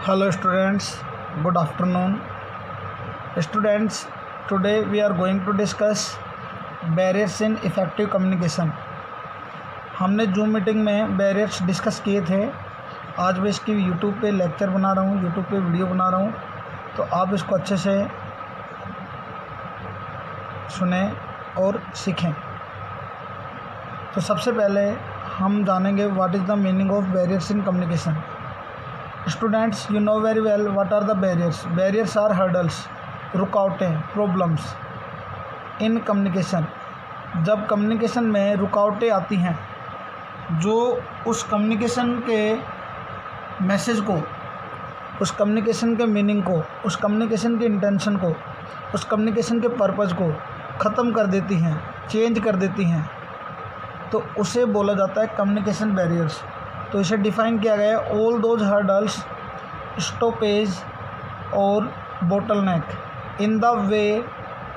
Hello students, good afternoon. Students, today we are going to discuss barriers in effective communication. हमने zoom meeting में barriers discuss किए थे। आज मैं इसकी यूट्यूब पे लेक्चर बना रहा हूँ, यूट्यूब पे वीडियो बना रहा हूँ, तो आप इसको अच्छे से सुने और सीखें। तो सबसे पहले हम जानेंगे what is the meaning of barriers in communication. Students, you know very well what are the barriers. Barriers are hurdles, रुकावटें, प्रॉब्लम्स इन कम्युनिकेशन। जब कम्युनिकेशन में रुकावटें आती हैं जो उस कम्युनिकेशन के मैसेज को, उस कम्युनिकेशन के मीनिंग को, उस कम्युनिकेशन के इंटेंशन को, उस कम्युनिकेशन के पर्पज़ को ख़त्म कर देती हैं, चेंज कर देती हैं, तो उसे बोला जाता है कम्युनिकेशन बैरियर्स। तो इसे डिफ़ाइन किया गया है, ऑल दोज हर्डल्स, स्टॉपेज और bottleneck in the way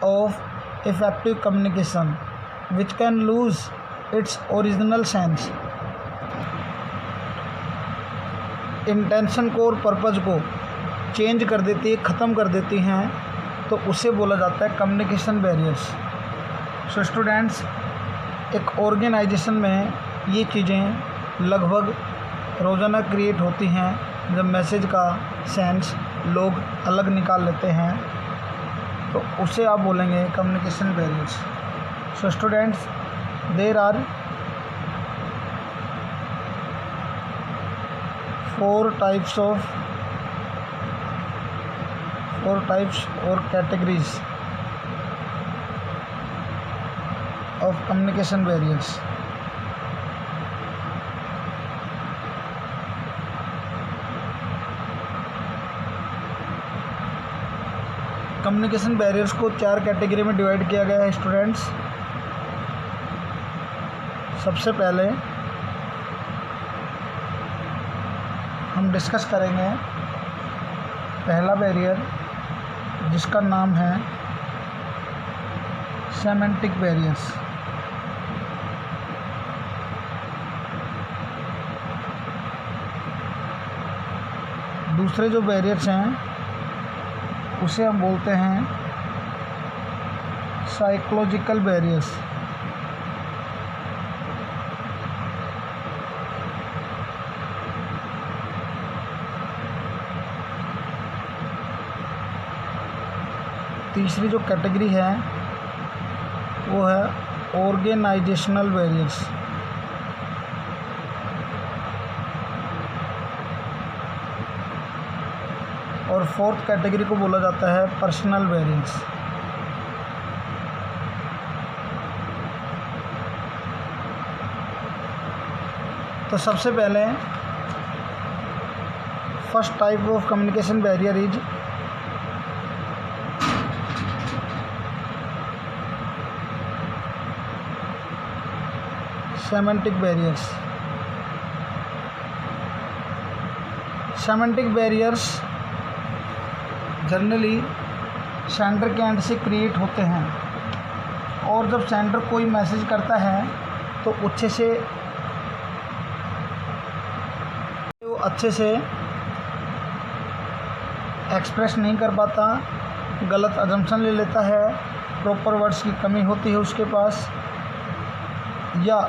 of effective communication which can lose its original sense. Intention को और पर्पज़ को चेंज कर देती है, ख़त्म कर देती हैं, तो उसे बोला जाता है कम्युनिकेशन बैरियर्स। सो स्टूडेंट्स, एक ऑर्गेनाइजेशन में ये चीज़ें लगभग रोज़ाना क्रिएट होती हैं। जब मैसेज का सेंस लोग अलग निकाल लेते हैं तो उसे आप बोलेंगे communication barriers. So students, there are 4 types or categories of communication barriers. Communication barriers को 4 कैटेगरी में डिवाइड किया गया है स्टूडेंट्स। सबसे पहले हम डिस्कस करेंगे पहला बैरियर, जिसका नाम है सेमेंटिक बैरियर्स। दूसरे जो बैरियर्स हैं उसे हम बोलते हैं साइकोलॉजिकल बैरियर्स। तीसरी जो कैटेगरी है वो है ऑर्गेनाइजेशनल बैरियर्स। और फोर्थ कैटेगरी को बोला जाता है पर्सनल बैरियर्स। तो सबसे पहले first type of communication barrier is semantic barriers. Semantic barriers generally sender के एंड से क्रिएट होते हैं, और जब सेंडर कोई मैसेज करता है तो अच्छे से एक्सप्रेस नहीं कर पाता, गलत अजम्पशन ले लेता है, प्रॉपर वर्ड्स की कमी होती है उसके पास, या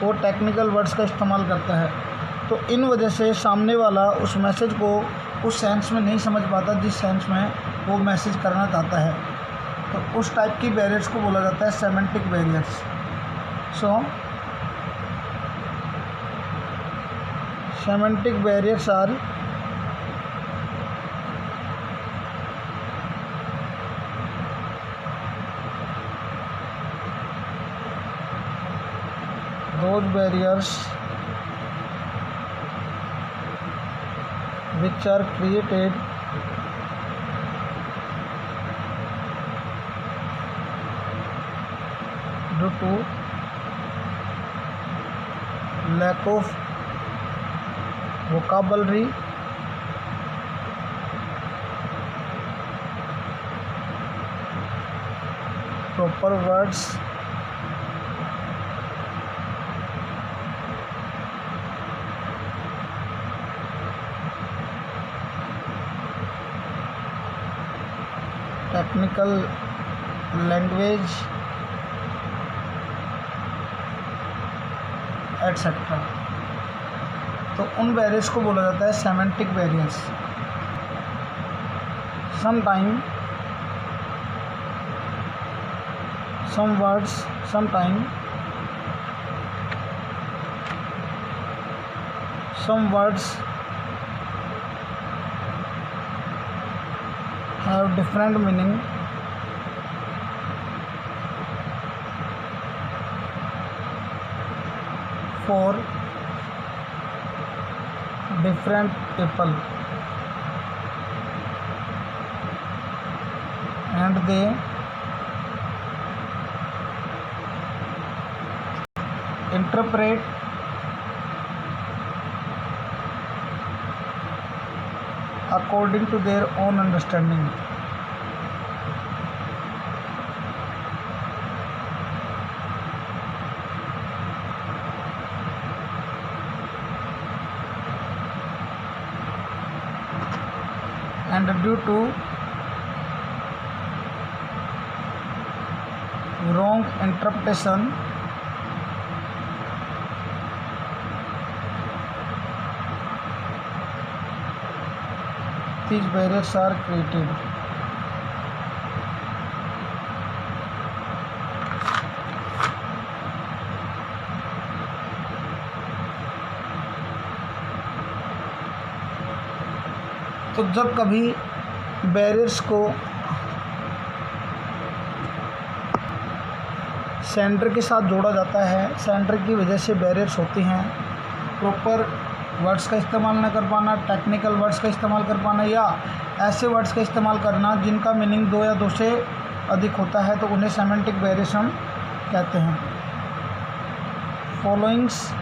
वो टेक्निकल वर्ड्स का इस्तेमाल करता है। तो इन वजह से सामने वाला उस मैसेज को उस सेंस में नहीं समझ पाता जिस सेंस में वो मैसेज करना चाहता है। तो उस टाइप की बैरियर्स को बोला जाता है semantic barriers. So semantic barriers are those barriers which are created due to lack of vocabulary, proper words, technical language etcetera. तो उन बैरियर्स को बोला जाता है semantic barriers. Sometime some words have different meaning for different people, and they interpret according to their own understanding. And due to wrong interpretation, these barriers are created. तो जब कभी barriers को सेंटर के साथ जोड़ा जाता है, सेंटर की वजह से बैरियर्स होती हैं, प्रॉपर वर्ड्स का इस्तेमाल न कर पाना, टेक्निकल वर्ड्स का इस्तेमाल कर पाना, या ऐसे वर्ड्स का इस्तेमाल करना जिनका मीनिंग दो या दो से अधिक होता है, तो उन्हें सेमेंटिक बैरियर्स हम कहते हैं। फॉलोइंग्स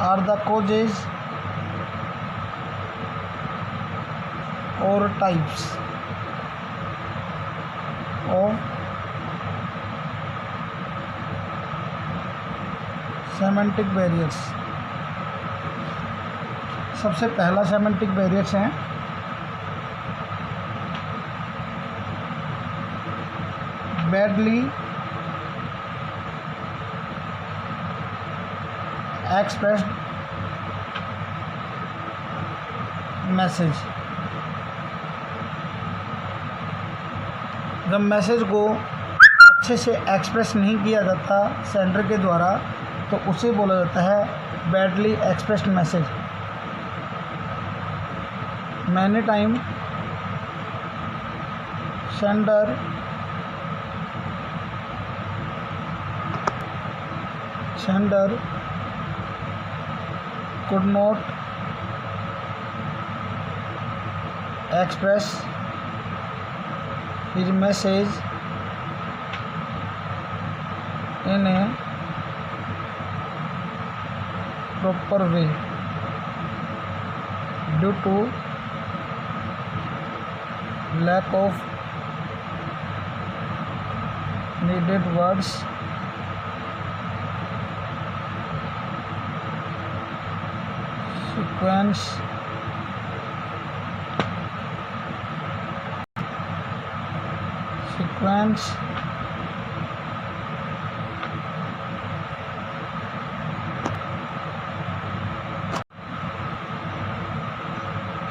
आर द causes और टाइप्स ऑफ सेमेंटिक बैरियर्स। सबसे पहला सेमेंटिक बैरियर्स हैं बैडली एक्सप्रेस्ड मैसेज। जब मैसेज को अच्छे से एक्सप्रेस नहीं किया जाता सेंडर के द्वारा, तो उसे बोला जाता है badly expressed message. Many time sender could not express his message in a proper way due to lack of needed words, sequence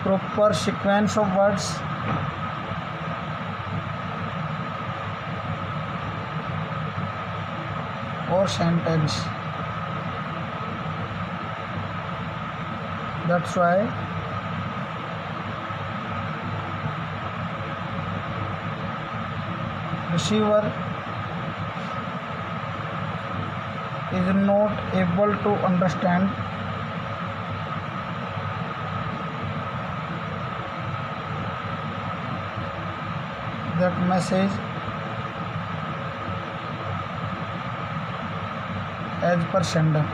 proper sequence of words or sentence. That's why receiver is not able to understand that message as per sender.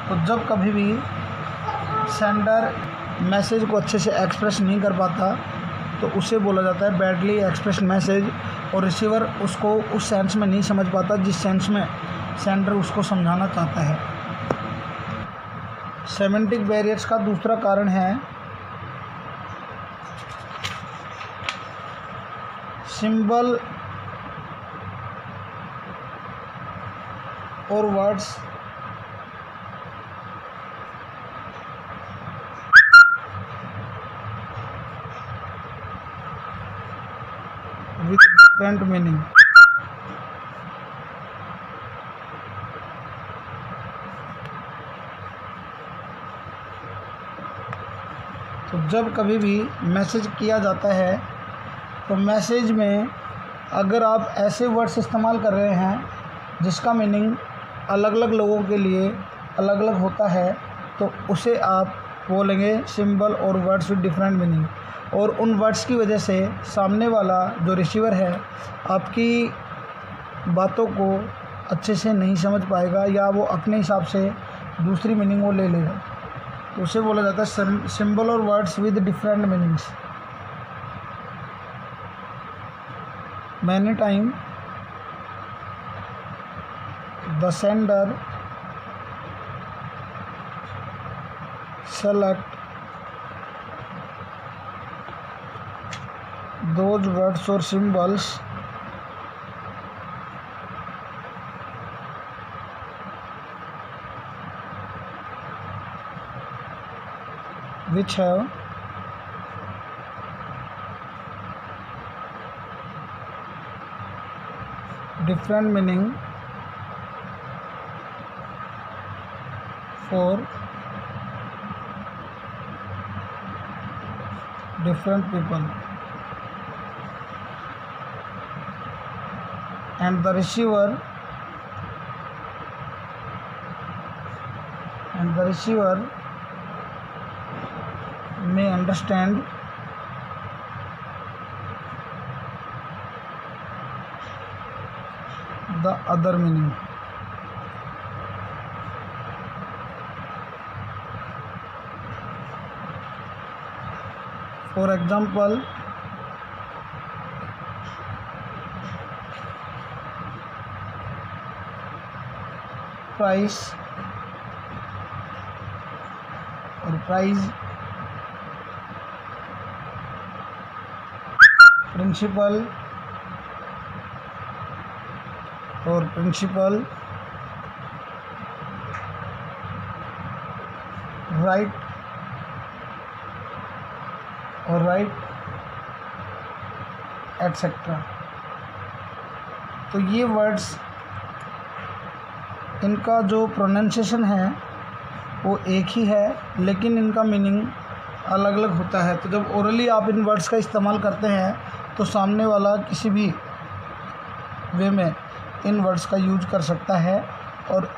तो जब कभी भी sender message को अच्छे से express नहीं कर पाता, तो उसे बोला जाता है बैडली एक्सप्रेस्ड मैसेज, और रिसीवर उसको उस सेंस में नहीं समझ पाता जिस सेंस में सेंडर उसको समझाना चाहता है। सेमेंटिक बैरियर्स का दूसरा कारण है सिंबल और वर्ड्स with different meaning। तो जब कभी भी मैसेज किया जाता है तो मैसेज में अगर आप ऐसे वर्ड्स इस्तेमाल कर रहे हैं जिसका मीनिंग अलग अलग लोगों के लिए अलग अलग होता है तो उसे आप बोलेंगे सिंबल और वर्ड्स विद डिफरेंट मीनिंग। और उन वर्ड्स की वजह से सामने वाला जो रिसीवर है आपकी बातों को अच्छे से नहीं समझ पाएगा या वो अपने हिसाब से दूसरी मीनिंग वो ले लेगा। तो उसे बोला जाता है सिंबल और words with different meanings. Many time the sender select those words or symbols which have different meaning for different people, and the receiver may understand the other meaning। For example, price और price, principal और principal, right और right etcetera. तो ये words इनका जो pronunciation है वो एक ही है लेकिन इनका मीनिंग अलग अलग होता है। तो जब ओरली आप इन वर्ड्स का इस्तेमाल करते हैं तो सामने वाला किसी भी वे में इन वर्ड्स का यूज कर सकता है और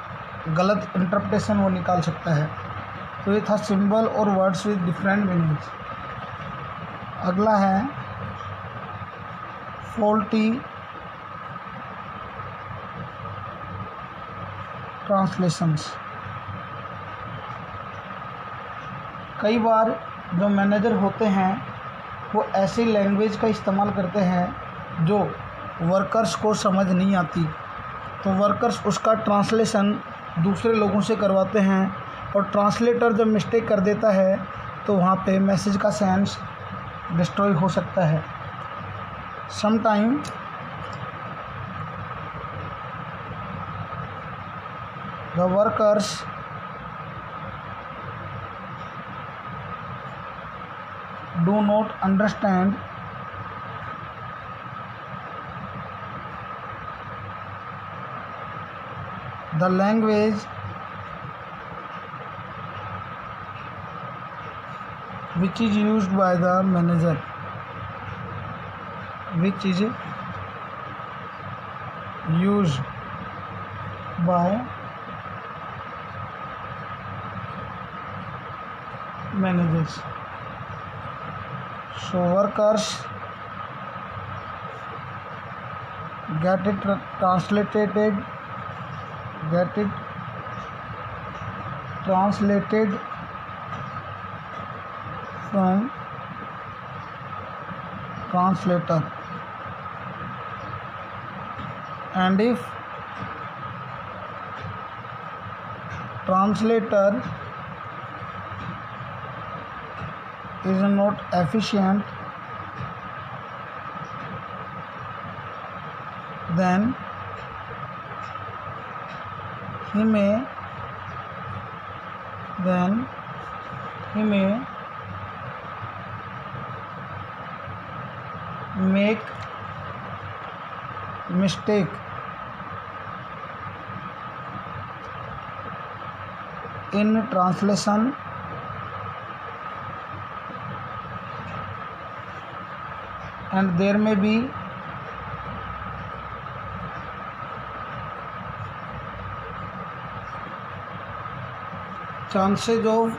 गलत इंटरप्रिटेशन वो निकाल सकता है। तो ये था सिंबल और वर्ड्स विद डिफरेंट मीनिंग्स। अगला है फॉल्टी ट्रांसलेशंस। कई बार जो मैनेजर होते हैं वो ऐसी लैंग्वेज का इस्तेमाल करते हैं जो वर्कर्स को समझ नहीं आती, तो वर्कर्स उसका ट्रांसलेशन दूसरे लोगों से करवाते हैं और ट्रांसलेटर जब मिस्टेक कर देता है तो वहाँ पे मैसेज का सेंस डिस्ट्रॉय हो सकता है। Sometime the workers do not understand the language which is used by the manager, which is used by managers। So workers get it translated from translator, and if translator is not efficient, then he may make mistake in translation and there may be chances of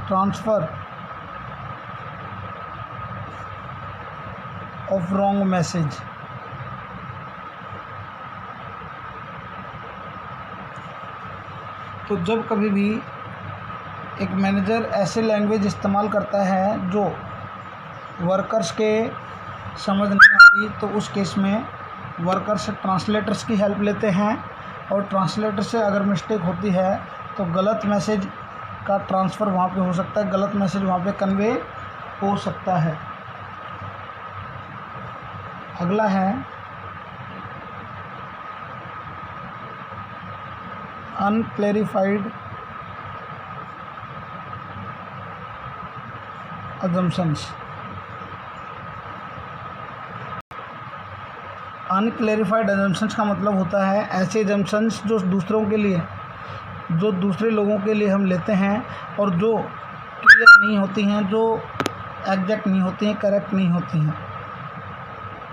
transfer of wrong message. तो जब कभी भी एक manager ऐसे language इस्तेमाल करता है जो वर्कर्स के समझ नहीं आती, तो उस केस में वर्कर्स ट्रांसलेटर्स की हेल्प लेते हैं और ट्रांसलेटर से अगर मिस्टेक होती है तो गलत मैसेज का ट्रांसफ़र वहाँ पे हो सकता है, गलत मैसेज वहाँ पे कन्वे हो सकता है। अगला है अनक्लैरिफाइड अजम्पशंस। अनक्लैरिफाइड अजम्पशंस का मतलब होता है ऐसे अजम्पशंस जो दूसरे लोगों के लिए हम लेते हैं और जो क्लियर नहीं होती हैं, जो एग्जैक्ट नहीं होती हैं, करेक्ट नहीं होती हैं।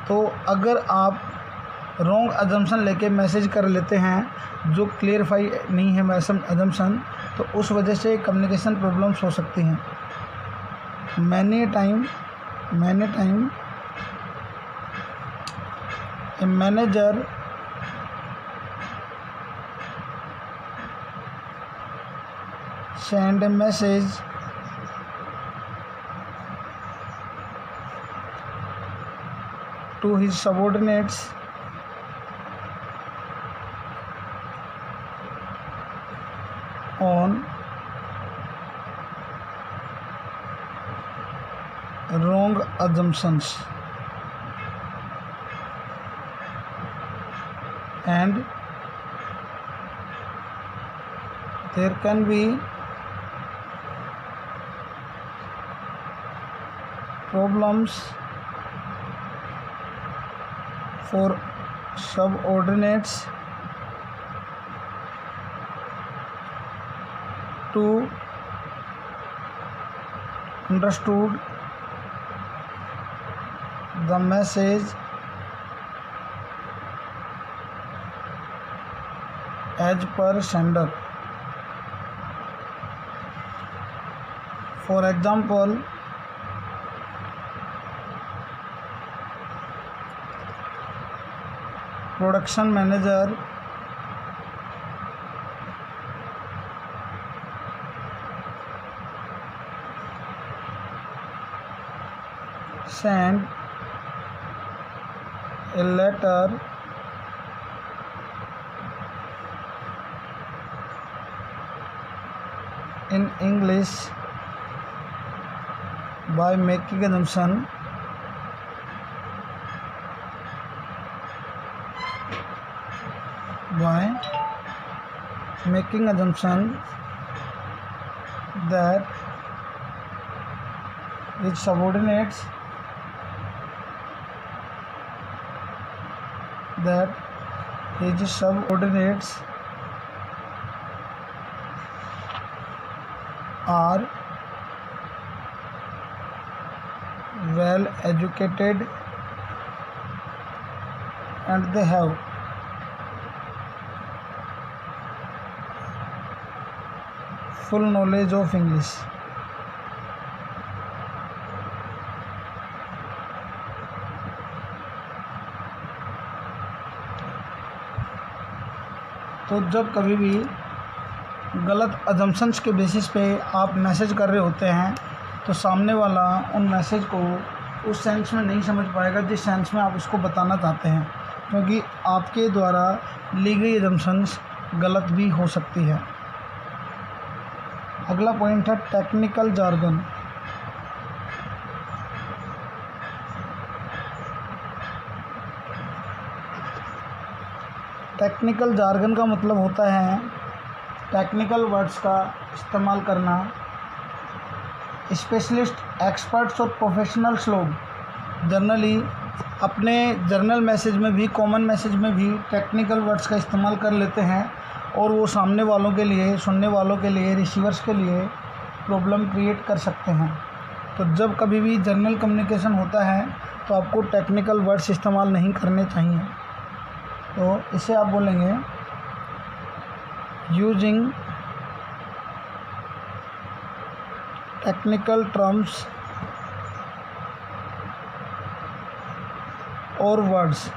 तो अगर आप रॉन्ग अजम्पशन लेके मैसेज कर लेते हैं जो क्लियरफाई नहीं है अजम्पशन, तो उस वजह से कम्युनिकेशन प्रॉब्लम्स हो सकती हैं। Many time a manager send a message to his subordinates on wrong assumptions and there can be problems for subordinates to understood the message as per sender. For example, production manager send a letter in English by making assumption that his subordinates are well educated and they have full knowledge of English. तो जब कभी भी गलत assumptions के basis पे आप message कर रहे होते हैं तो सामने वाला उन मैसेज को उस सेंस में नहीं समझ पाएगा जिस सेंस में आप उसको बताना चाहते हैं। क्योंकि आपके द्वारा ली गई एजम्पशंस गलत भी हो सकती है। अगला पॉइंट है टेक्निकल जार्गन। टेक्निकल जार्गन का मतलब होता है टेक्निकल वर्ड्स का इस्तेमाल करना। स्पेशलिस्ट, एक्सपर्ट्स और प्रोफेशनल्स लोग जनरली अपने जर्नल मैसेज में भी, कॉमन मैसेज में भी टेक्निकल वर्ड्स का इस्तेमाल कर लेते हैं और वो सामने वालों के लिए, सुनने वालों के लिए, रिसीवर्स के लिए प्रॉब्लम क्रिएट कर सकते हैं। तो जब कभी भी जर्नल कम्युनिकेशन होता है तो आपको टेक्निकल वर्ड्स इस्तेमाल नहीं करने चाहिए। तो इसे आप बोलेंगे यूजिंग टेक्निकल टर्म्स और words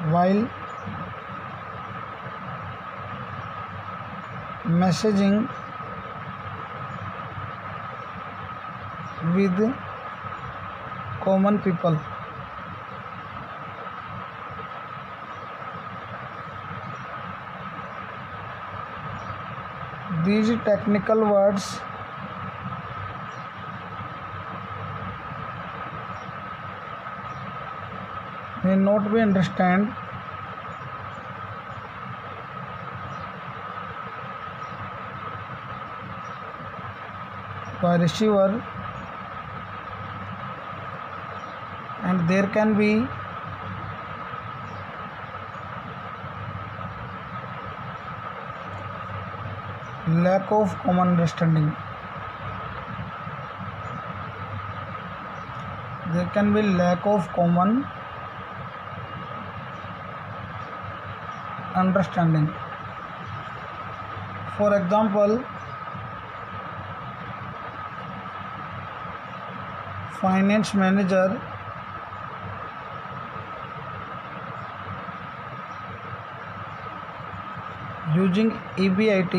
while messaging with common people. These technical words may not be understood by receiver, and there can be lack of common understanding. There can be lack of common understanding. For example, finance manager using EBIT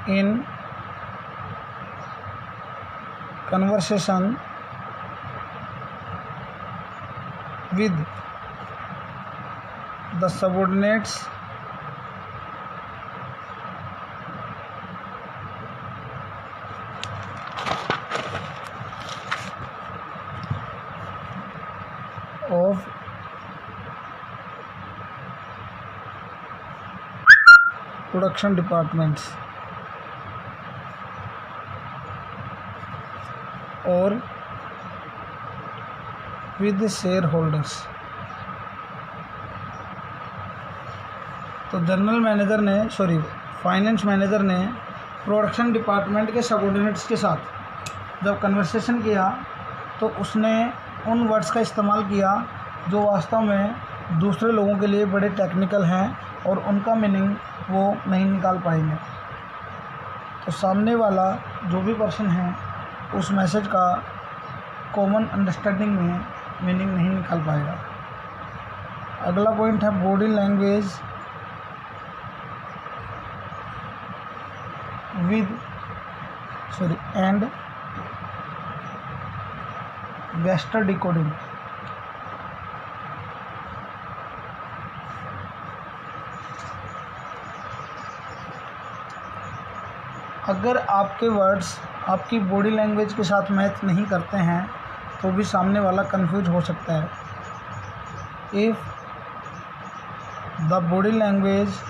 in conversation with the subordinates of production departments or with the shareholders. तो finance manager ने production department के subordinates के साथ जब conversation किया तो उसने उन वर्ड्स का इस्तेमाल किया जो वास्तव में दूसरे लोगों के लिए बड़े टेक्निकल हैं और उनका मीनिंग वो नहीं निकाल पाएंगे। तो सामने वाला जो भी पर्सन है उस मैसेज का कॉमन अंडरस्टैंडिंग में मीनिंग नहीं निकाल पाएगा। अगला पॉइंट है body language and gesture decoding. अगर आपके वर्ड्स आपकी बॉडी लैंग्वेज के साथ मैच नहीं करते हैं तो भी सामने वाला कंफ्यूज हो सकता है। इफ़ द बॉडी लैंग्वेज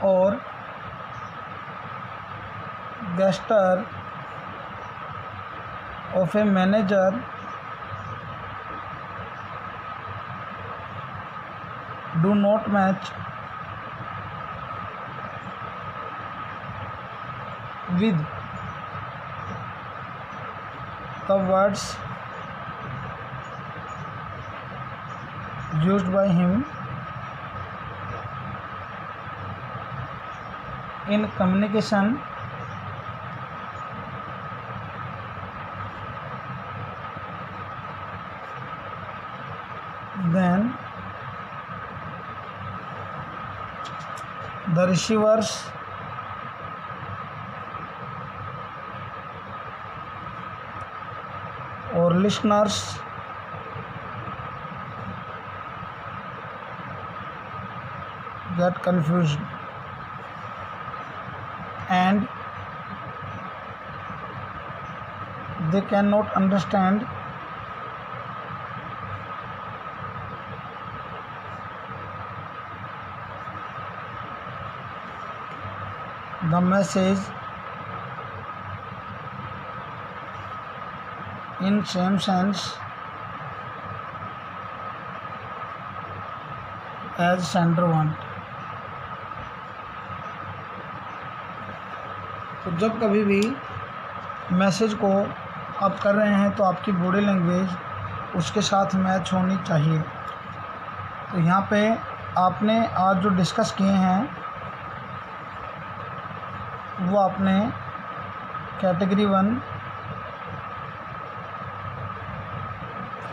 और gesture of a manager do not match with the words used by him in communication, then the receivers or listeners get confused and they cannot understand the message in same sense as sender want। तो जब कभी भी message को आप कर रहे हैं तो आपकी बॉडी लैंग्वेज उसके साथ मैच होनी चाहिए। तो यहाँ पे आपने आज जो डिस्कस किए हैं वो आपने कैटेगरी 1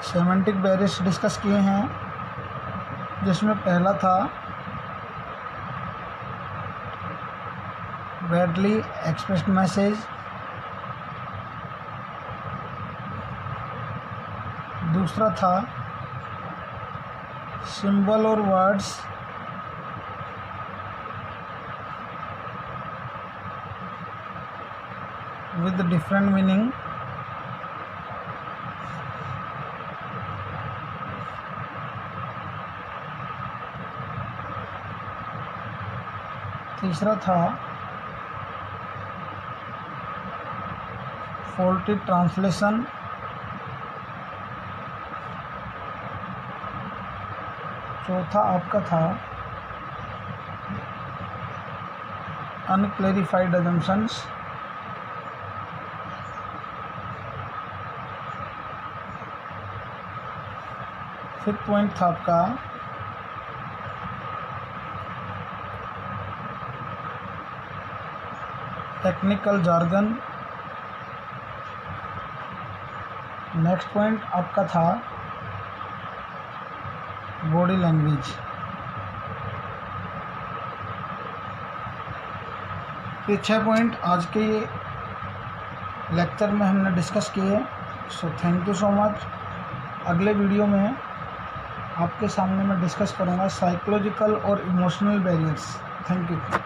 सेमेंटिक बैरियर्स डिस्कस किए हैं, जिसमें पहला था बैडली एक्सप्रेस्ड मैसेज, दूसरा था सिंबल और वर्ड्स, with different meaning, तीसरा था फॉल्टी ट्रांसलेशन, चौथा आपका था अनक्लैरिफाइड अजम्पशंस, फिफ्थ पॉइंट था आपका टेक्निकल जार्गन, नेक्स्ट पॉइंट आपका था बॉडी लैंग्वेज। ये 6 पॉइंट आज के लेक्चर में हमने डिस्कस किए। So thank you so much. अगले वीडियो में आपके सामने मैं डिस्कस करूँगा साइकोलॉजिकल और इमोशनल बैरियर्स। Thank you.